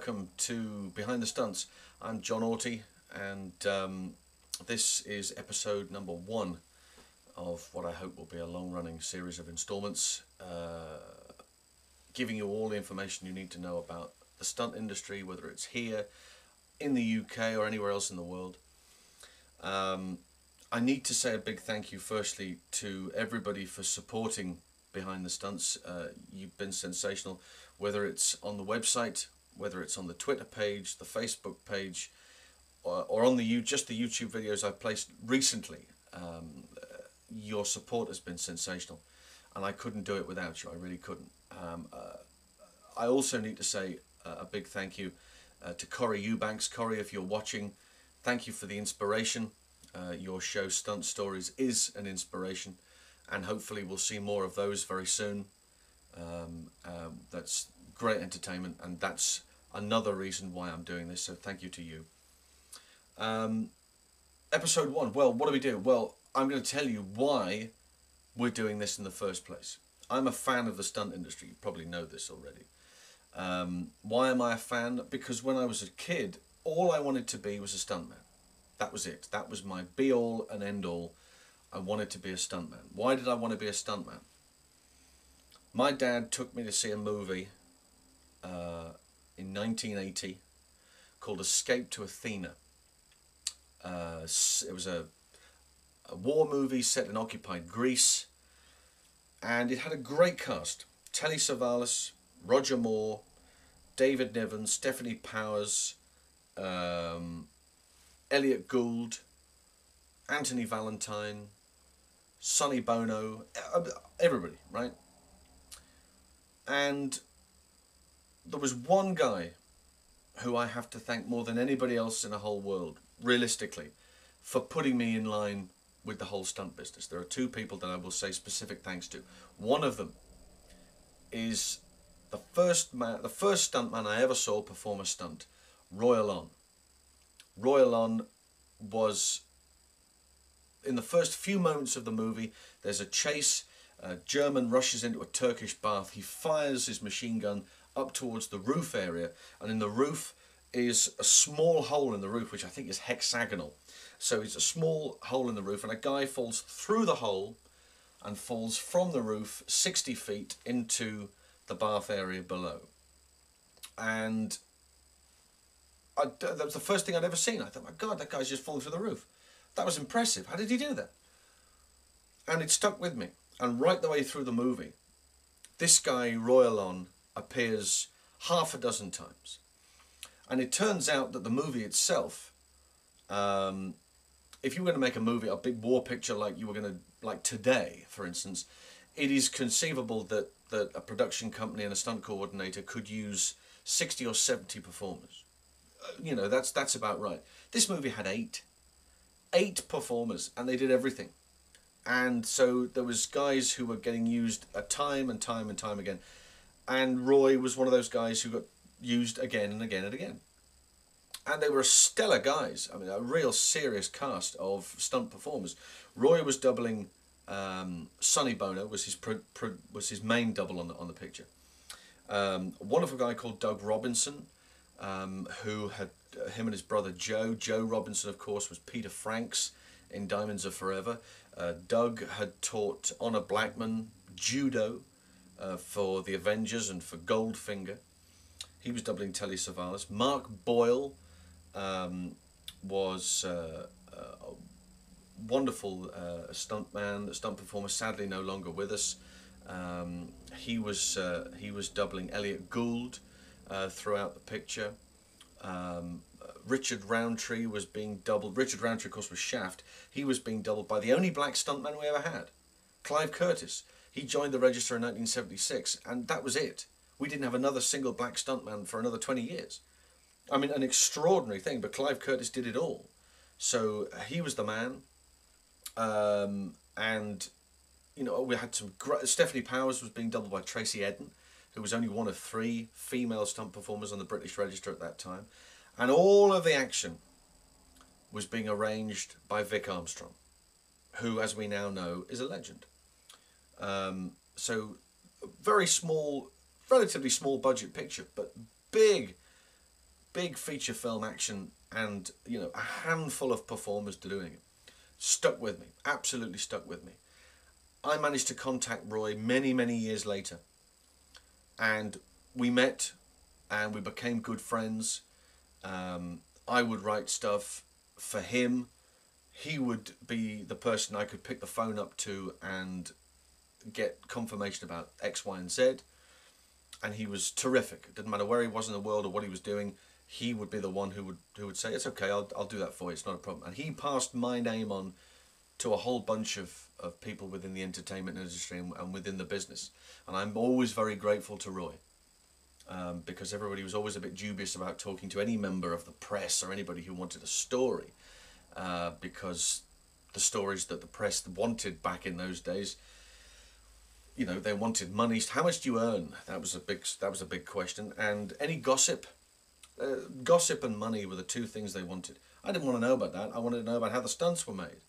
welcome to Behind the Stunts. I'm John Orty, and this is episode number 1 of what I hope will be a long-running series of installments, giving you all the information you need to know about the stunt industry, whether it's here in the UK or anywhere else in the world. I need to say a big thank you firstly to everybody for supporting Behind the Stunts. You've been sensational, whether it's on the website, whether it's on the Twitter page, the Facebook page, or on just the YouTube videos I've placed recently. Your support has been sensational, and I couldn't do it without you. I really couldn't. I also need to say a big thank you to Corey Eubanks. Corey, if you're watching, thank you for the inspiration. Your show Stunt Stories is an inspiration, and hopefully we'll see more of those very soon. That's great entertainment, and that's another reason why I'm doing this, so thank you to you. Episode 1, well, what do we do? Well, I'm going to tell you why we're doing this in the first place. I'm a fan of the stunt industry. You probably know this already. Why am I a fan? Because when I was a kid, all I wanted to be was a stuntman. That was it. That was my be-all and end-all. I wanted to be a stuntman. Why did I want to be a stuntman? My dad took me to see a movie in 1980 called Escape to Athena. It was a war movie set in occupied Greece, and it had a great cast. Telly Savalas, Roger Moore, David Niven, Stephanie Powers, Elliot Gould, Anthony Valentine, Sonny Bono, everybody, right? And there was one guy who I have to thank more than anybody else in the whole world, realistically, for putting me in line with the whole stunt business. There are 2 people that I will say specific thanks to. One of them is the first stuntman I ever saw perform a stunt, Roy Alon. Roy Alon was, in the first few moments of the movie, there's a chase. A German rushes into a Turkish bath. He fires his machine gun up towards the roof area, and in the roof is a small hole in the roof, which I think is hexagonal. So it's a small hole in the roof, and a guy falls through the hole and falls from the roof 60 feet into the bath area below. And that was the first thing I'd ever seen. I thought, my God, that guy's just fallen through the roof. That was impressive. How did he do that? And it stuck with me. And right the way through the movie, this guy, Roy Alon, appears half a dozen times. And it turns out that the movie itself, if you were going to make a movie, a big war picture like you were going to, like today, for instance, it is conceivable that a production company and a stunt coordinator could use 60 or 70 performers. You know, that's about right. This movie had 8 performers, and they did everything. And so there was guys who were getting used time and time and time again. And Roy was one of those guys who got used again and again and again. And they were stellar guys. I mean, a real serious cast of stunt performers. Roy was doubling Sonny Bono, was his main double on the picture. A wonderful guy called Doug Robinson, who had him and his brother Joe. Joe Robinson, of course, was Peter Franks in Diamonds Are Forever. Doug had taught Honor Blackman judo for the Avengers and for Goldfinger. He was doubling Telly Savalas. Mark Boyle was a wonderful stuntman, stunt performer, sadly no longer with us. He was doubling Elliot Gould throughout the picture. Richard Roundtree was being doubled. Richard Roundtree, of course, was Shaft. He was being doubled by the only black stuntman we ever had, Clive Curtis. He joined the register in 1976, and that was it. We didn't have another single black stuntman for another 20 years. I mean, an extraordinary thing, but Clive Curtis did it all. So he was the man. And, you know, we had some great... Stephanie Powers was being doubled by Tracy Eden, who was only one of 3 female stunt performers on the British register at that time. And all of the action was being arranged by Vic Armstrong, who, as we now know, is a legend. So, very small, relatively small budget picture, but big big feature film action, and you know, a handful of performers doing it. Stuck with me, absolutely stuck with me. I managed to contact Roy many years later, and we met and we became good friends. I would write stuff for him. He would be the person I could pick the phone up to and get confirmation about X, Y, and Z. And he was terrific. It didn't matter where he was in the world or what he was doing. He would be the one who would say, "It's okay, I'll do that for you. It's not a problem." And he passed my name on to a whole bunch of people within the entertainment industry and within the business. And I'm always very grateful to Roy. Because everybody was always a bit dubious about talking to any member of the press or anybody who wanted a story, because the stories that the press wanted back in those days, you know, they wanted money. How much do you earn? That was a big question. And any gossip, gossip and money were the two things they wanted. I didn't want to know about that. I wanted to know about how the stunts were made.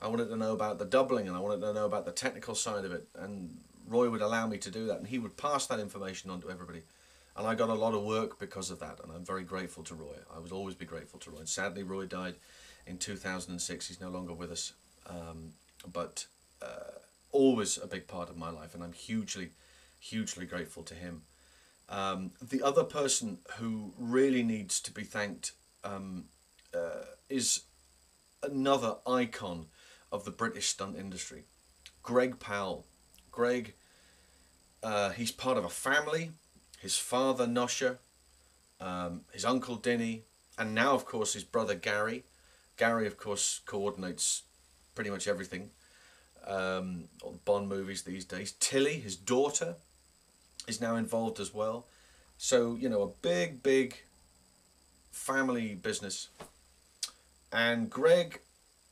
I wanted to know about the doubling, and I wanted to know about the technical side of it. And Roy would allow me to do that, and he would pass that information on to everybody. And I got a lot of work because of that, and I'm very grateful to Roy. I will always be grateful to Roy. And sadly, Roy died in 2006. He's no longer with us. But always a big part of my life, and I'm hugely grateful to him. The other person who really needs to be thanked is another icon of the British stunt industry, Greg Powell. Greg, he's part of a family. His father, Nosher, his uncle, Dinny, and now, of course, his brother, Gary. Gary, of course, coordinates pretty much everything, all the Bond movies these days. Tilly, his daughter, is now involved as well. So, you know, a big family business. And Greg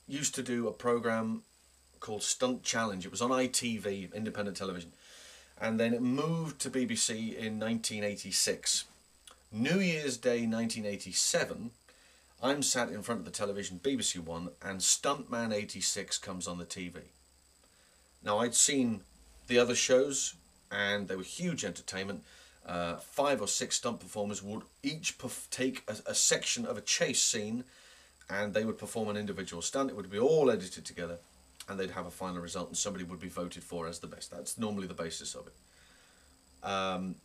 used to do a program called Stunt Challenge. It was on ITV, independent television. And then it moved to BBC in 1986. New Year's Day 1987, I'm sat in front of the television, BBC One, and Stuntman 86 comes on the TV. Now, I'd seen the other shows, and they were huge entertainment. 5 or 6 stunt performers would each take a section of a chase scene, and they would perform an individual stunt. It would be all edited together, and they'd have a final result, and somebody would be voted for as the best. That's normally the basis of it.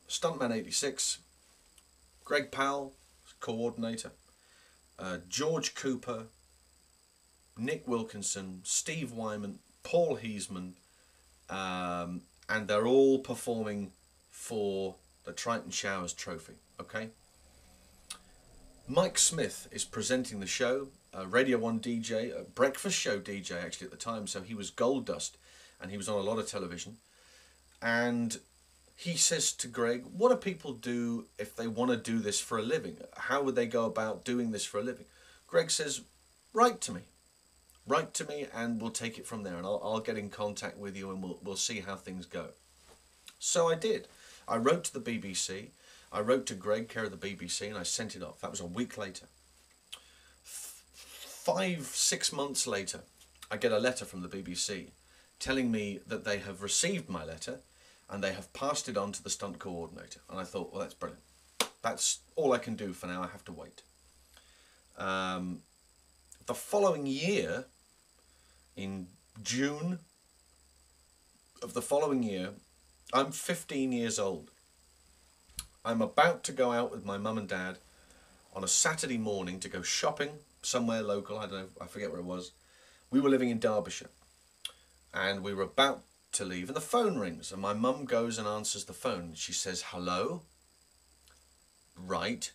Stuntman 86, Greg Powell, coordinator, George Cooper, Nick Wilkinson, Steve Wyman, Paul Heisman, and they're all performing for the Triton Showers Trophy, okay? Mike Smith is presenting the show, a Radio 1 DJ, a breakfast show DJ actually at the time, so he was gold dust, and he was on a lot of television. And he says to Greg, what do people do if they want to do this for a living? How would they go about doing this for a living? Greg says, write to me and we'll take it from there, and I'll get in contact with you, and we'll see how things go. So I did. I wrote to the BBC. I wrote to Greg, care of the BBC, and I sent it off. That was a week later. 5-6 months later, I get a letter from the BBC telling me that they have received my letter and they have passed it on to the stunt coordinator. And I thought, well, that's brilliant. That's all I can do for now. I have to wait. The following year, in June of the following year, I'm 15 years old. I'm about to go out with my mum and dad on a Saturday morning to go shopping somewhere local. I don't know, I forget where it was. We were living in Derbyshire, and we were about to leave, and the phone rings, and my mum goes and answers the phone. She says, hello? Right,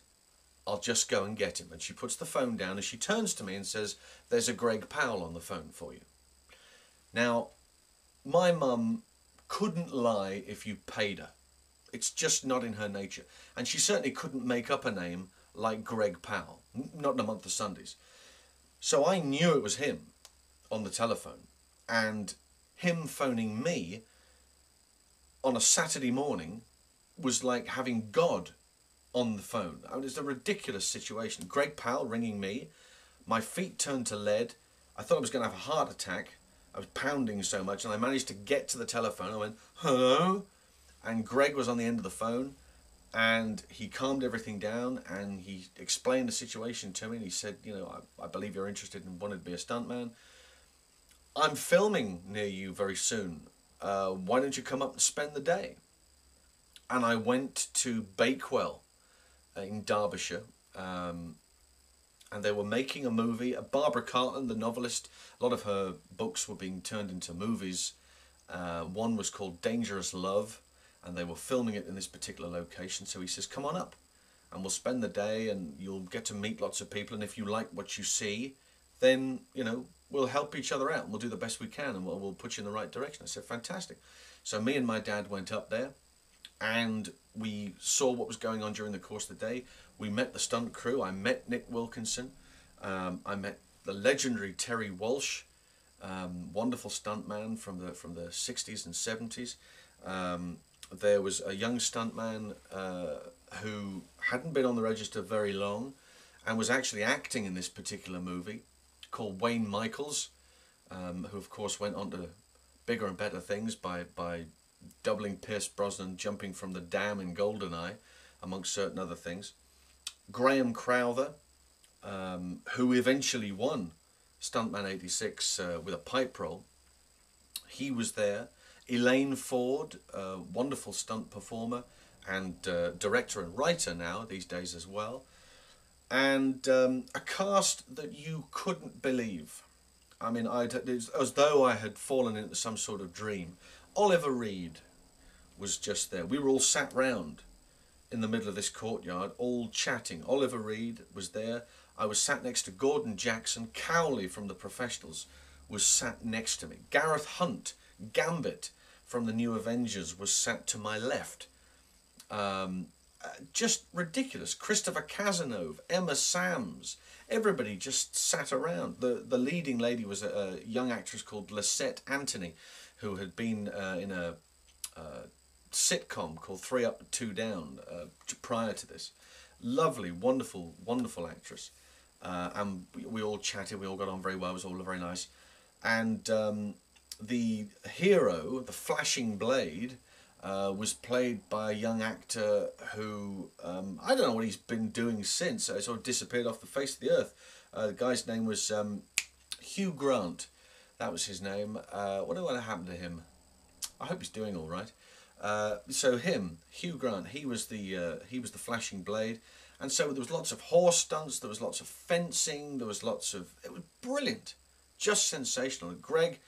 I'll just go and get him. And she puts the phone down, and she turns to me and says, there's a Greg Powell on the phone for you. Now, my mum couldn't lie if you paid her. It's just not in her nature. And she certainly couldn't make up a name like Greg Powell, not in a month of Sundays. So I knew it was him on the telephone, and him phoning me on a Saturday morning was like having God on the phone. I mean, it's a ridiculous situation. Greg Powell ringing me, my feet turned to lead. I thought I was going to have a heart attack. I was pounding so much, and I managed to get to the telephone. I went, hello? And Greg was on the end of the phone, And he calmed everything down, and he explained the situation to me, and he said, you know, I believe you're interested and wanted to be a stuntman. I'm filming near you very soon. Why don't you come up and spend the day? And I went to Bakewell in Derbyshire, and they were making a movie. Barbara Cartland, the novelist, a lot of her books were being turned into movies. One was called Dangerous Love, and they were filming it in this particular location. So he says, come on up and we'll spend the day, and you'll get to meet lots of people, and if you like what you see, then, you know, we'll help each other out, and we'll do the best we can, and we'll put you in the right direction. I said, fantastic. So me and my dad went up there, and we saw what was going on during the course of the day. We met the stunt crew. I met Nick Wilkinson. I met the legendary Terry Walsh, wonderful stuntman from the 60s and 70s. There was a young stuntman who hadn't been on the register very long and was actually acting in this particular movie, called Wayne Michaels, who of course went on to bigger and better things by doubling Pierce Brosnan, jumping from the dam in Goldeneye, amongst certain other things. Graham Crowther, who eventually won Stuntman 86 with a pipe roll, he was there. Elaine Ford, a wonderful stunt performer and director and writer now these days as well. And a cast that you couldn't believe. I mean, it was as though I had fallen into some sort of dream. Oliver Reed was just there. We were all sat round in the middle of this courtyard, all chatting. Oliver Reed was there. I was sat next to Gordon Jackson. Cowley from The Professionals was sat next to me. Gareth Hunt, Gambit from the New Avengers, was sat to my left. Just ridiculous. Christopher Cazenove, Emma Sams, everybody just sat around. The leading lady was a young actress called Lisette Anthony, who had been in a sitcom called 3 Up, 2 Down prior to this. Lovely, wonderful, wonderful actress. And we all chatted, we all got on very well, it was all very nice. And the hero, the Flashing Blade, was played by a young actor who, I don't know what he's been doing since, sort of disappeared off the face of the earth. The guy's name was Hugh Grant, that was his name. What happened to him? I hope he's doing all right. So him, Hugh Grant, he was the Flashing Blade, and so there was lots of horse stunts, there was lots of fencing, there was lots of, it was brilliant, just sensational. And Greg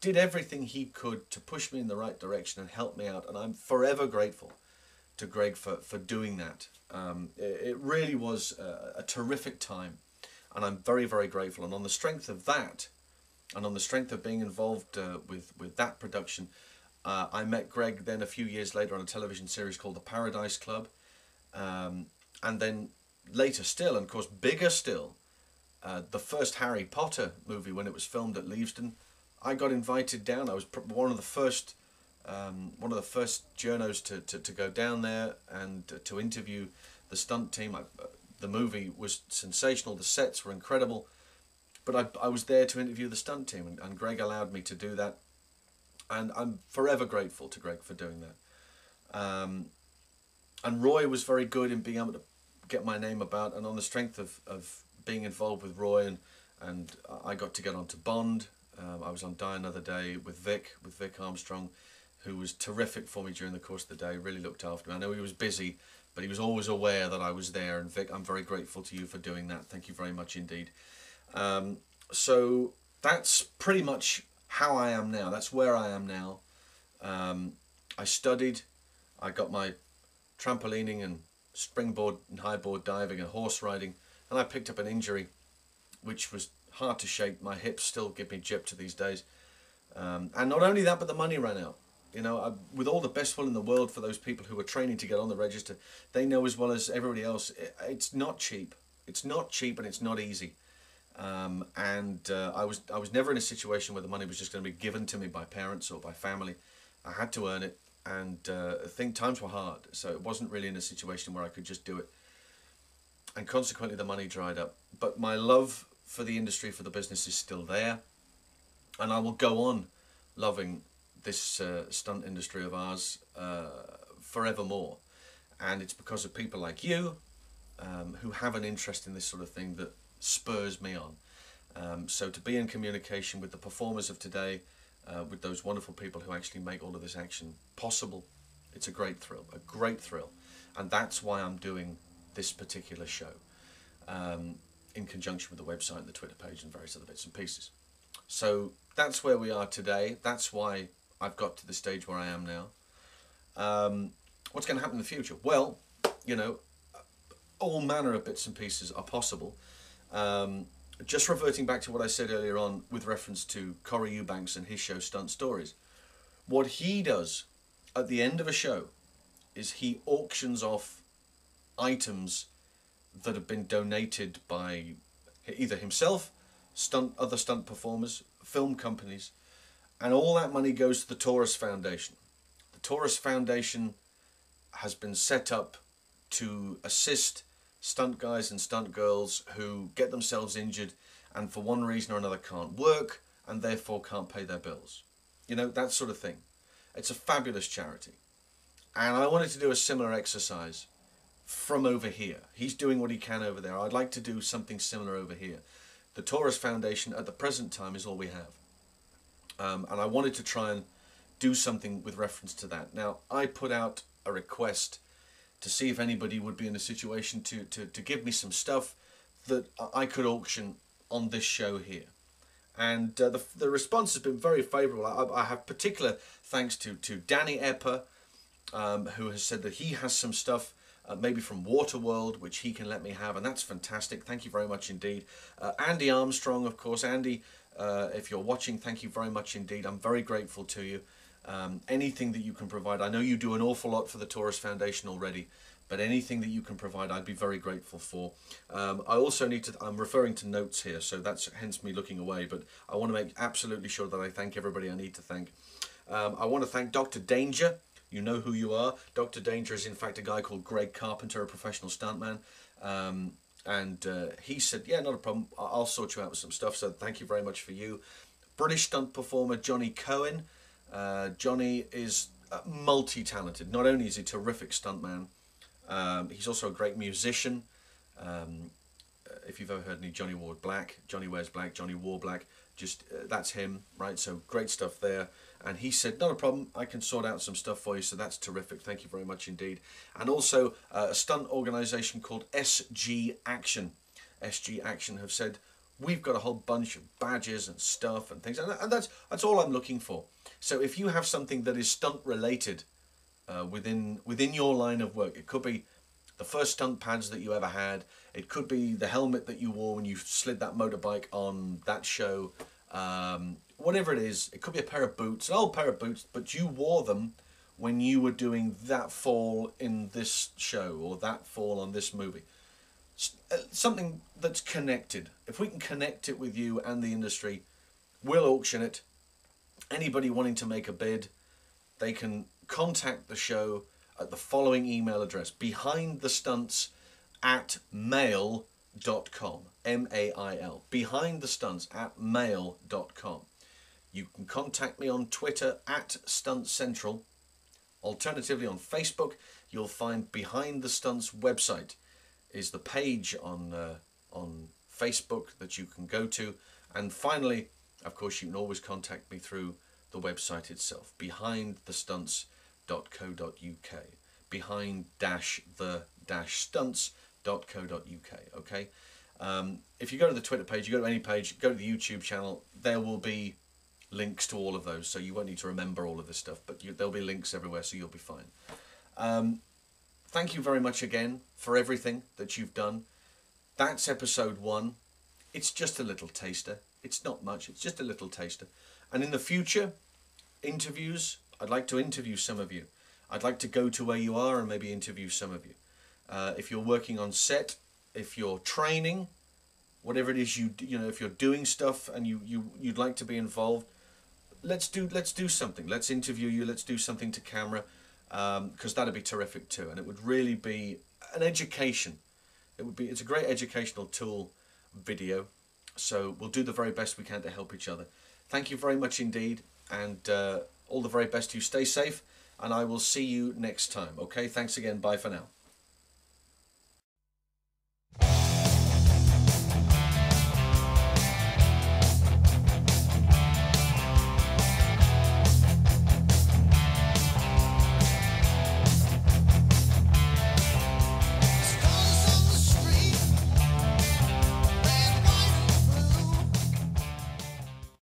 did everything he could to push me in the right direction and help me out, and I'm forever grateful to Greg for doing that. It really was a terrific time, and I'm very, very grateful. And on the strength of that, and on the strength of being involved with that production, I met Greg then a few years later on a television series called The Paradise Club, and then later still, and of course bigger still, the first Harry Potter movie, when it was filmed at Leavesden, I got invited down. I was one of the first journos to go down there and to interview the stunt team. The movie was sensational, the sets were incredible, but I was there to interview the stunt team, and Greg allowed me to do that, and I'm forever grateful to Greg for doing that. And Roy was very good in being able to get my name about, and on the strength of being involved with Roy, and I got to get onto Bond. I was on Die Another Day with Vic Armstrong, who was terrific for me during the course of the day, really looked after me. I know he was busy, but he was always aware that I was there, and Vic, I'm very grateful to you for doing that. Thank you very much indeed. So that's pretty much how I am now. That's where I am now. I studied, I got my trampolining and springboard and highboard diving and horse riding, and I picked up an injury which was hard to shake. My hips still give me gyp to these days. And not only that, but the money ran out. You know, with all the best will in the world for those people who are training to get on the register, they know as well as everybody else, it's not cheap. It's not cheap, and it's not easy. I was never in a situation where the money was just going to be given to me by parents or by family. I had to earn it, and I think times were hard, so it wasn't really in a situation where I could just do it. And consequently, the money dried up. But my love for the industry, for the business, is still there, and I will go on loving this stunt industry of ours forevermore. And it's because of people like you who have an interest in this sort of thing that spurs me on. So to be in communication with the performers of today, with those wonderful people who actually make all of this action possible, it's a great thrill, a great thrill. And that's why I'm doing this particular show, in conjunction with the website and the Twitter page and various other bits and pieces. So that's where we are today. That's why I've got to the stage where I am now. What's going to happen in the future? Well, you know, all manner of bits and pieces are possible. Just reverting back to what I said earlier on with reference to Corey Eubanks and his show Stunt Stories. What he does at the end of a show is he auctions off items that have been donated by either himself, other stunt performers, film companies, and all that money goes to the Taurus Foundation. The Taurus Foundation has been set up to assist stunt guys and stunt girls who get themselves injured and for one reason or another can't work and therefore can't pay their bills. You know, that sort of thing. It's a fabulous charity. And I wanted to do a similar exercise from over here. He's doing what he can over there. I'd like to do something similar over here. The Taurus Foundation at the present time is all we have. And I wanted to try and do something with reference to that. Now, I put out a request to see if anybody would be in a situation to give me some stuff that I could auction on this show here. And the response has been very favourable. I have particular thanks to Danny Epper, who has said that he has some stuff, maybe from Waterworld, which he can let me have, and that's fantastic. Thank you very much indeed. Andy Armstrong, of course. Andy, if you're watching, thank you very much indeed. I'm very grateful to you. Anything that you can provide. I know you do an awful lot for the Taurus Foundation already, but anything that you can provide, I'd be very grateful for. I also need to, I'm referring to notes here, so that's hence me looking away, but I want to make absolutely sure that I thank everybody I need to thank. I want to thank Dr. Danger. You know who you are. Dr. Danger is in fact a guy called Greg Carpenter, a professional stuntman. And he said, yeah, not a problem. I'll sort you out with some stuff. So thank you very much for you. British stunt performer Johnny Cohen. Johnny is multi-talented. Not only is he a terrific stuntman, he's also a great musician. If you've ever heard any Johnny Wore Black, Johnny Wears Black, Johnny Wore Black, just that's him, right? So great stuff there. And he said, not a problem, I can sort out some stuff for you, so that's terrific. Thank you very much indeed. And also a stunt organisation called SG Action. SG Action have said, we've got a whole bunch of badges and stuff and things, and that's all I'm looking for. So if you have something that is stunt related within your line of work, it could be the first stunt pads that you ever had, it could be the helmet that you wore when you slid that motorbike on that show, whatever it is. It could be a pair of boots, an old pair of boots, but you wore them when you were doing that fall in this show or that fall on this movie. Something that's connected. If we can connect it with you and the industry, we'll auction it. Anybody wanting to make a bid, they can contact the show at the following email address: behindthestunts@mail.com. M-A-I-L. behindthestunts@mail.com. You can contact me on Twitter @StuntCentral. Alternatively, on Facebook, you'll find Behind the Stunts website is the page on Facebook that you can go to. And finally, of course, you can always contact me through the website itself, behindthestunts.co.uk. behind-the-stunts.co.uk. Okay. If you go to the Twitter page, you go to any page, go to the YouTube channel, there will be links to all of those, so you won't need to remember all of this stuff, but there'll be links everywhere, so you'll be fine. Thank you very much again for everything that you've done. That's episode 1. It's just a little taster. It's not much, it's just a little taster. And in the future, interviews, I'd like to interview some of you. I'd like to go to where you are and maybe interview some of you. If you're working on set, if you're training, whatever it is you know, if you're doing stuff and you'd like to be involved, let's do something. Let's interview you. Let's do something to camera, because that'd be terrific too. And it would really be an education. It's a great educational tool, video. So we'll do the very best we can to help each other. Thank you very much indeed, and all the very best to you. Stay safe, and I will see you next time. Okay, thanks again. Bye for now.